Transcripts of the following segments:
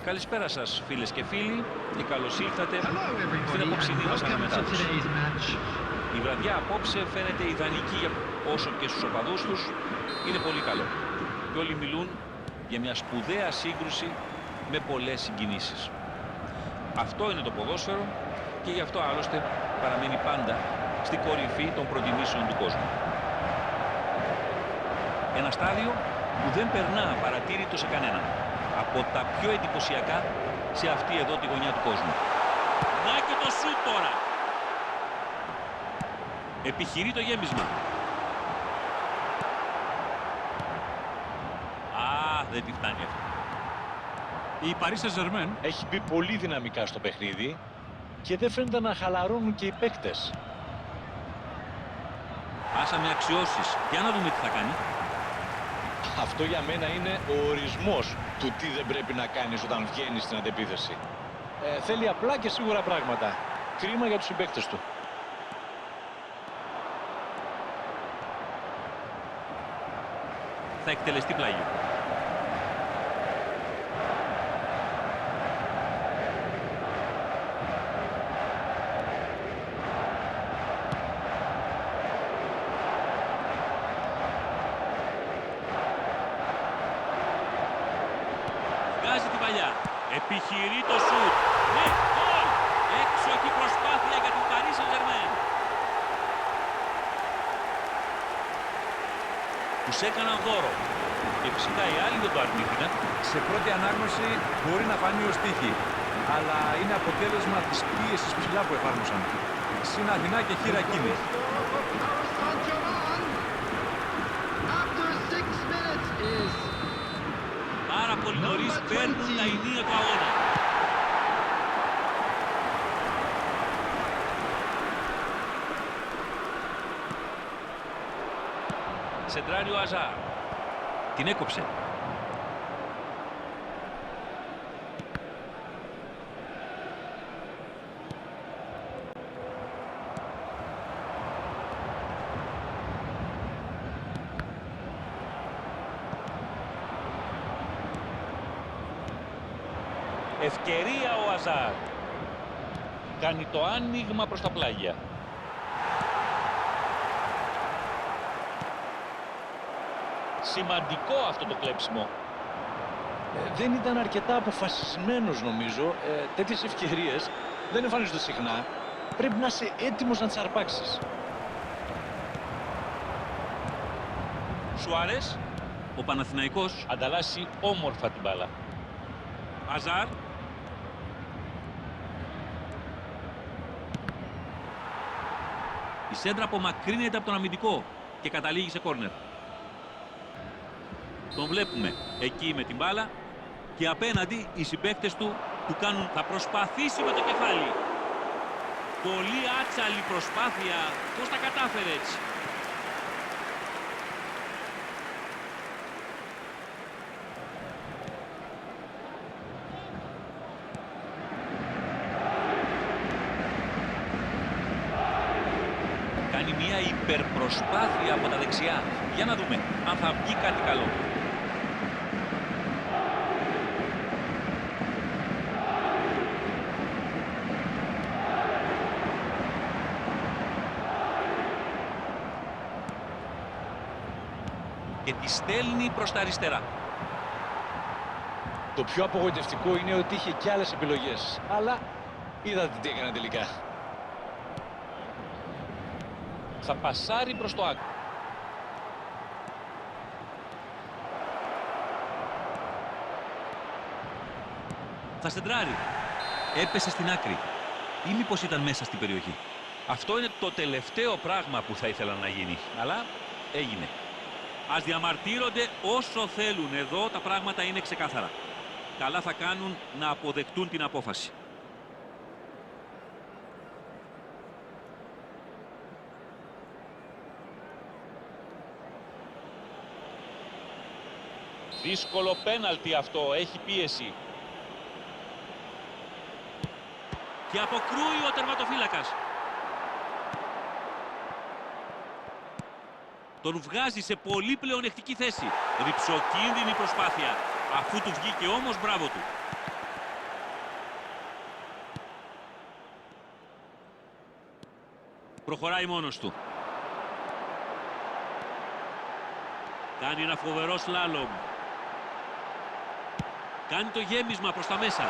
Καλησπέρα σας φίλες και φίλοι και καλώς ήλθατε στην απόψινή μας αναμετάδοση. Η βραδιά απόψε φαίνεται ιδανική όσο και στους οπαδούς τους είναι πολύ καλό. Και όλοι μιλούν για μια σπουδαία σύγκρουση με πολλές συγκινήσεις. Αυτό είναι το ποδόσφαιρο και γι' αυτό άλλωστε παραμένει πάντα στην κορυφή των προτιμήσεων του κόσμου. Ένα στάδιο που δεν περνά παρατήρητο σε κανέναν. Από τα πιο εντυπωσιακά σε αυτή εδώ τη γωνιά του κόσμου. Να και το σουτ τώρα. Επιχειρεί το γέμισμα. Δεν τη φτάνει αυτό. Η Paris Saint-Germain έχει μπει πολύ δυναμικά στο παιχνίδι και δεν φαίνεται να χαλαρώνουν και οι παίκτες. Πάσα με αξιώσεις. Για να δούμε τι θα κάνει. Αυτό για μένα είναι ο ορισμός του τι δεν πρέπει να κάνεις όταν βγαίνεις στην αντεπίθεση. Θέλει απλά και σίγουρα πράγματα. Κρίμα για τους συμπαίκτες του. Θα εκτελεστεί πλάγιο. Βγάζει την παλιά. Επιχειρεί το σουτ. Ναι, γκολ! Έξοχη προσπάθεια για την Paris Saint-Germain. Τους έκαναν δώρο. Και φυσικά οι άλλοι δεν το αρνήθηκαν. σε πρώτη ανάγνωση μπορεί να φανεί ως τύχη, αλλά είναι αποτέλεσμα της πίεσης ψηλά που εφάρμοσαν. Συν Αθηνά και χείρα εκείνη. Πάρα πολύ νωρίς παίρνουν τα ενία του αγώνα. Σεντράρει ο Αζάρ. Την έκοψε. Ευκαιρία ο Αζάρ. Κάνει το άνοιγμα προς τα πλάγια. Σημαντικό αυτό το κλέψιμο. Δεν ήταν αρκετά αποφασισμένος νομίζω. Τέτοιες ευκαιρίες δεν εμφανίζονται συχνά. Πρέπει να είσαι έτοιμος να τις αρπάξεις. Σουάρες, ο Παναθηναϊκός ανταλλάσσει όμορφα την μπάλα. Αζάρ. Η σέντρα απομακρύνεται από τον αμυντικό και καταλήγει σε κόρνερ. Τον βλέπουμε εκεί με την μπάλα και απέναντι οι συμπαίκτες του κάνουν, θα προσπαθήσει με το κεφάλι. Πολύ άτσαλη προσπάθεια. Πώς τα κατάφερε έτσι. Κάνει μια υπερπροσπάθεια από τα δεξιά. Για να δούμε αν θα βγει κάτι καλό. Και τη στέλνει προς τα αριστερά. Το πιο απογοητευτικό είναι ότι είχε και άλλες επιλογές. Αλλά είδατε τι έκανε τελικά. Θα πασάρει προς το άκρο. Θα σεντράρει. Έπεσε στην άκρη. Ή μήπως ήταν μέσα στην περιοχή. Αυτό είναι το τελευταίο πράγμα που θα ήθελα να γίνει. Αλλά έγινε. Ας διαμαρτύρονται όσο θέλουν. Εδώ τα πράγματα είναι ξεκάθαρα. Καλά θα κάνουν να αποδεχτούν την απόφαση. Δύσκολο πέναλτι αυτό. Έχει πίεση. Και αποκρούει ο τερματοφύλακας. Τον βγάζει σε πολύ πλεονεκτική θέση. Ρυψοκίνδυνη προσπάθεια. Αφού του βγήκε όμως, μπράβο του. Προχωράει μόνος του. Κάνει ένα φοβερό σλάλομ. Κάνει το γέμισμα προς τα μέσα.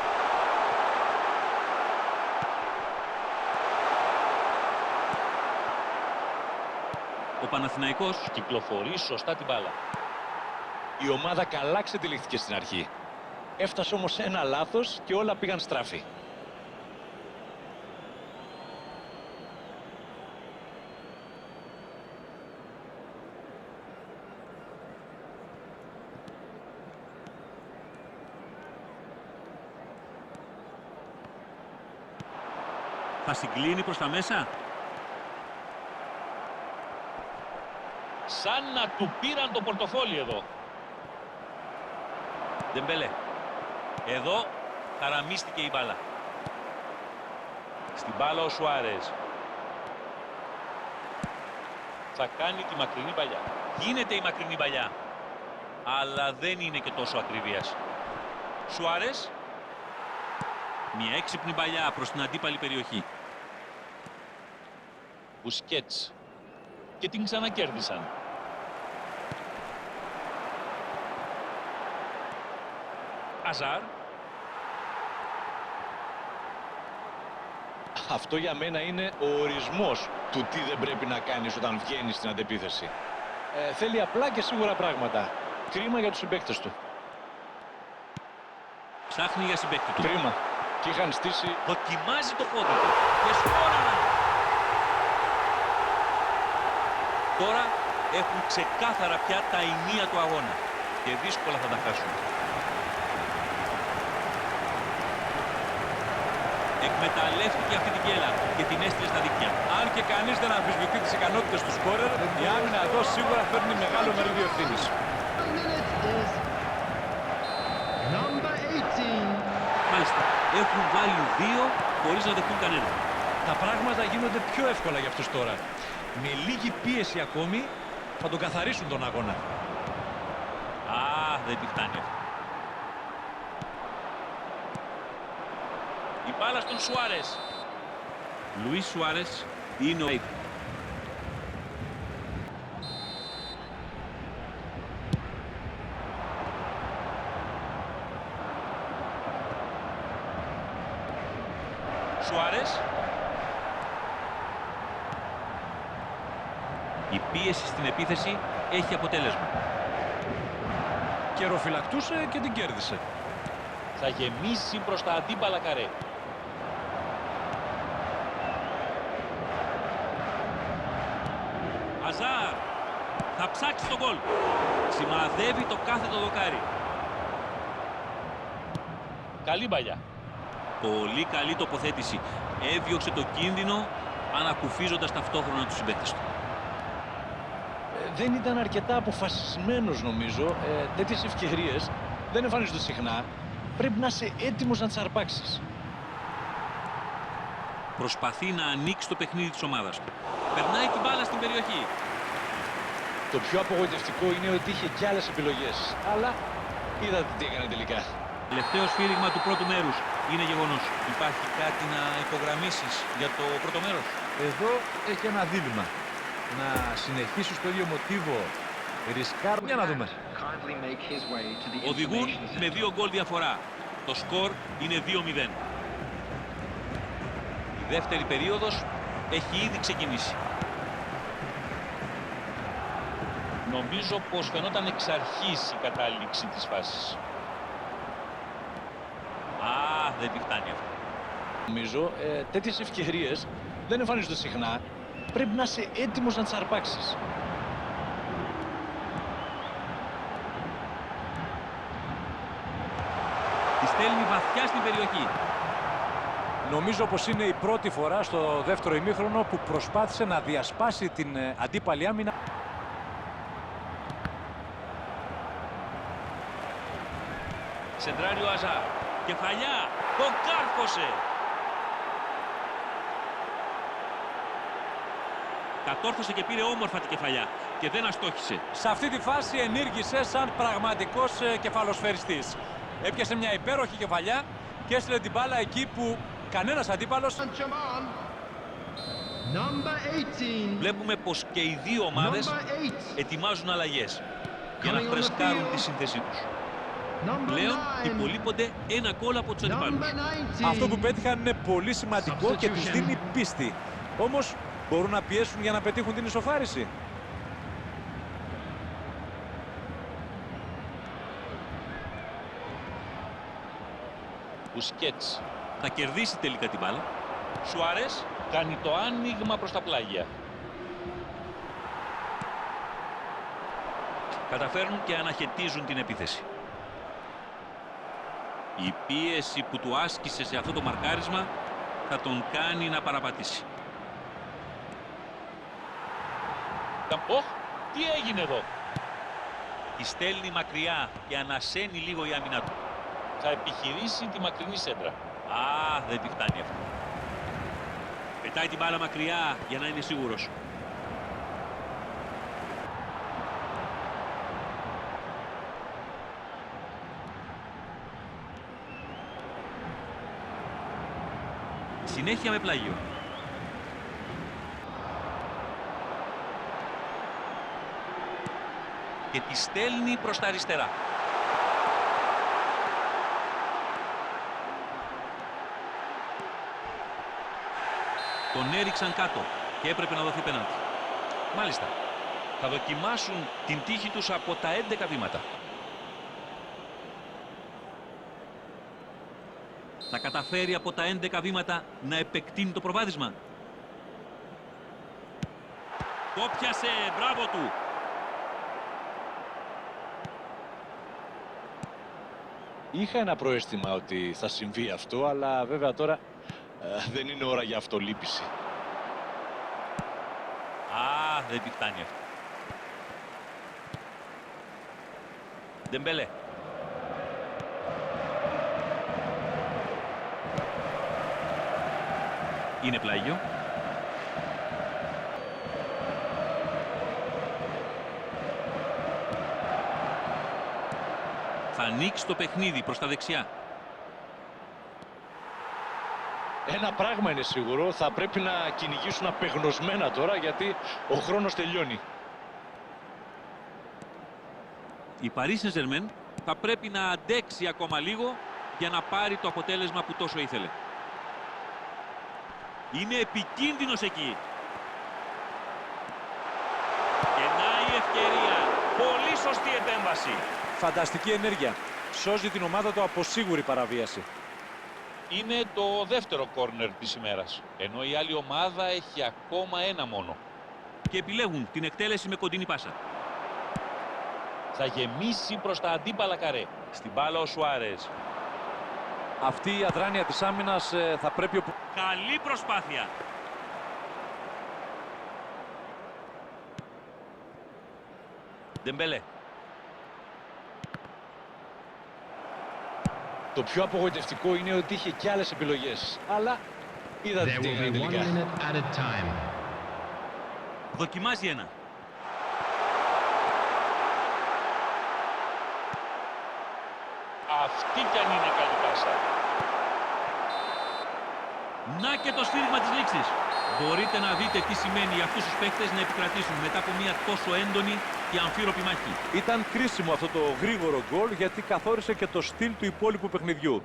Ο Παναθηναϊκός κυκλοφορεί σωστά την μπάλα. Η ομάδα καλά ξετυλίχθηκε στην αρχή. Έφτασε όμως σε ένα λάθος και όλα πήγαν στράφη. Θα συγκλίνει προς τα μέσα. Σαν να του πήραν το πορτοφόλι εδώ. Ντεμπέλε. Εδώ χαραμίστηκε η μπάλα. Στην μπάλα ο Σουάρες. Θα κάνει τη μακρινή παλιά. Γίνεται η μακρινή παλιά. Αλλά δεν είναι και τόσο ακριβίας. Σουάρες. Μια έξυπνη παλιά προς την αντίπαλη περιοχή. Μπουσκέτς. Και την ξανακέρδισαν. Αζάρ. Αυτό για μένα είναι ο ορισμός του τι δεν πρέπει να κάνεις όταν βγαίνεις στην αντεπίθεση. Θέλει απλά και σίγουρα πράγματα. Κρίμα για τους συμπαίκτες του. Ψάχνει για συμπαίκτη του. Κρίμα. Και είχαν στήσει... Δοκιμάζει το πόδι του. Και σκόραραν. Τώρα έχουν ξεκάθαρα πια τα ηνία του αγώνα. Και δύσκολα θα τα χάσουν. Εκμεταλλεύτηκε αυτή την κέλα και την έστειλε στα δίκτυα. Αν και κανείς δεν αμφισβητεί τις ικανότητες του σκόρερ, η άμυνα εδώ σίγουρα φέρνει μεγάλο μερίδιο ευθύνης. Μάλιστα, έχουν βάλει 2 χωρίς να δεχτούν κανένα. Τα πράγματα γίνονται πιο εύκολα για αυτούς τώρα. Με λίγη πίεση ακόμη θα τον καθαρίσουν τον αγώνα. Α, δεν τη φτάνει αυτό. Η μπάλα στον Σουάρες. Λουίς Σουάρες είναι ο... Σουάρες. Η πίεση στην επίθεση έχει αποτέλεσμα. Καιροφυλακτούσε και την κέρδισε. Θα γεμίσει προς τα αντίπαλα καρέ. Αζάρ. Θα ψάξει τον γκολ. Σημαδεύει το κάθετο δοκάρι. Καλή παλιά. Πολύ καλή τοποθέτηση. Έδιωξε το κίνδυνο ανακουφίζοντας ταυτόχρονα τους συμπαίκτες του. Δεν ήταν αρκετά αποφασισμένος νομίζω. Τέτοιες ευκαιρίες δεν εμφανίζονται συχνά. Πρέπει να είσαι έτοιμος να τις αρπάξεις. Προσπαθεί να ανοίξει το παιχνίδι της ομάδας του. Περνάει την μπάλα στην περιοχή. Το πιο απογοητευτικό είναι ότι είχε κι άλλες επιλογές. Αλλά είδατε τι έκανε τελικά. Τελευταίο σφύριγμα του πρώτου μέρους είναι γεγονός. Υπάρχει κάτι να υπογραμμίσεις για το πρώτο μέρος? Εδώ έχει ένα δίλημμα. Να συνεχίσει στο ίδιο μοτίβο, ρισκάρ. Για να δούμε. Οδηγούν με 2 γκολ διαφορά. Το σκορ είναι 2-0. Η δεύτερη περίοδος έχει ήδη ξεκινήσει. Νομίζω πως φαινόταν εξ αρχής η κατάληξη της φάσης. Α, δεν τη φτάνει αυτό. Νομίζω τέτοιες ευκαιρίες δεν εμφανίζονται συχνά. Πρέπει να είσαι έτοιμος να τις αρπάξεις. Τη στέλνει βαθιά στην περιοχή. Νομίζω πως είναι η πρώτη φορά στο δεύτερο ημίχρονο που προσπάθησε να διασπάσει την αντίπαλη άμυνα. Σεντράριο Αζάρ. Κεφαλιά. Τον κάρφωσε. Κατόρθωσε και πήρε όμορφα την κεφαλιά και δεν αστόχησε. Σε αυτή τη φάση ενήργησε σαν πραγματικός κεφαλοσφαιριστής. Έπιασε μια υπέροχη κεφαλιά και έστειλε την μπάλα εκεί που κανένας αντίπαλος Βλέπουμε πως και οι δύο ομάδες ετοιμάζουν αλλαγές για να φρεσκάρουν τη σύνθεσή τους. Πλέον υπολείπονται ένα γκολ από τους αντιπάλους. Αυτό που πέτυχαν είναι πολύ σημαντικό και τους δίνει πίστη. Όμως μπορούν να πιέσουν για να πετύχουν την ισοφάριση. Μπουσκέτς θα κερδίσει τελικά την μπάλα. Σουάρες κάνει το άνοιγμα προς τα πλάγια. Καταφέρνουν και αναχαιτίζουν την επίθεση. Η πίεση που του άσκησε σε αυτό το μαρκάρισμα θα τον κάνει να παραπατήσει. Τι έγινε εδώ? Τη στέλνει μακριά και ανασένει λίγο η άμυνα του. Θα επιχειρήσει τη μακρινή σέντρα. Δεν τη φτάνει αυτό. Πετάει την μπάλα μακριά για να είναι σίγουρος. Συνέχεια με πλάγιο. Και τη στέλνει προς τα αριστερά. Τον έριξαν κάτω και έπρεπε να δοθεί πέναλτι. Μάλιστα. Θα δοκιμάσουν την τύχη τους από τα 11 βήματα. Θα καταφέρει από τα 11 βήματα να επεκτείνει το προβάδισμα. Το πιάσε, μπράβο του. Είχα ένα προαίσθημα ότι θα συμβεί αυτό, αλλά βέβαια τώρα δεν είναι ώρα για αυτολύπηση. Δεν τη φτάνει αυτό. Ντεμπέλε. Είναι πλάγιο. Θα ανοίξει το παιχνίδι προς τα δεξιά. Ένα πράγμα είναι σίγουρο, θα πρέπει να κυνηγήσουν απεγνωσμένα τώρα, γιατί ο χρόνος τελειώνει. Η Paris Saint-Germain θα πρέπει να αντέξει ακόμα λίγο για να πάρει το αποτέλεσμα που τόσο ήθελε. Είναι επικίνδυνος εκεί. Γεννάει η ευκαιρία. Πολύ σωστή επέμβαση. Φανταστική ενέργεια. Σώζει την ομάδα του από σίγουρη παραβίαση. Είναι το δεύτερο κόρνερ της ημέρας, ενώ η άλλη ομάδα έχει ακόμα ένα μόνο. Και επιλέγουν την εκτέλεση με κοντινή πάσα. Θα γεμίσει προς τα αντίπαλα καρέ. Στην μπάλα ο Σουάρες. Αυτή η αδράνεια της άμυνας θα πρέπει... Καλή προσπάθεια. Ντεμπέλε. Το πιο απογοητευτικό είναι ότι είχε και άλλες επιλογές. Αλλά είδατε τι έγινε τελικά. Δοκιμάζει ένα. Αυτή κι αν είναι καλή πάσα. Να και το σφύριγμα της λήξης. Μπορείτε να δείτε τι σημαίνει για αυτούς τους παίκτες να επικρατήσουν μετά από μια τόσο έντονη και αμφίροπη μάχη. Ήταν κρίσιμο αυτό το γρήγορο γκολ, γιατί καθόρισε και το στυλ του υπόλοιπου παιχνιδιού.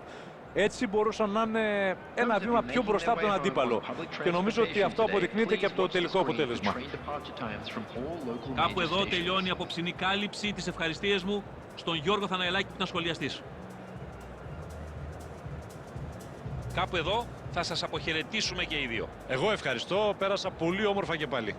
Έτσι μπορούσαν να είναι ένα βήμα πιο μπροστά από τον αντίπαλο. Και νομίζω ότι αυτό αποδεικνύεται και από το τελικό αποτέλεσμα. Κάπου εδώ τελειώνει η απόψινή κάλυψη. Τις ευχαριστίες μου στον Γιώργο Θαναελάκη που ήταν σχολιαστής. Κάπου εδώ θα σας αποχαιρετήσουμε και οι δύο. Εγώ ευχαριστώ, πέρασα πολύ όμορφα και πάλι.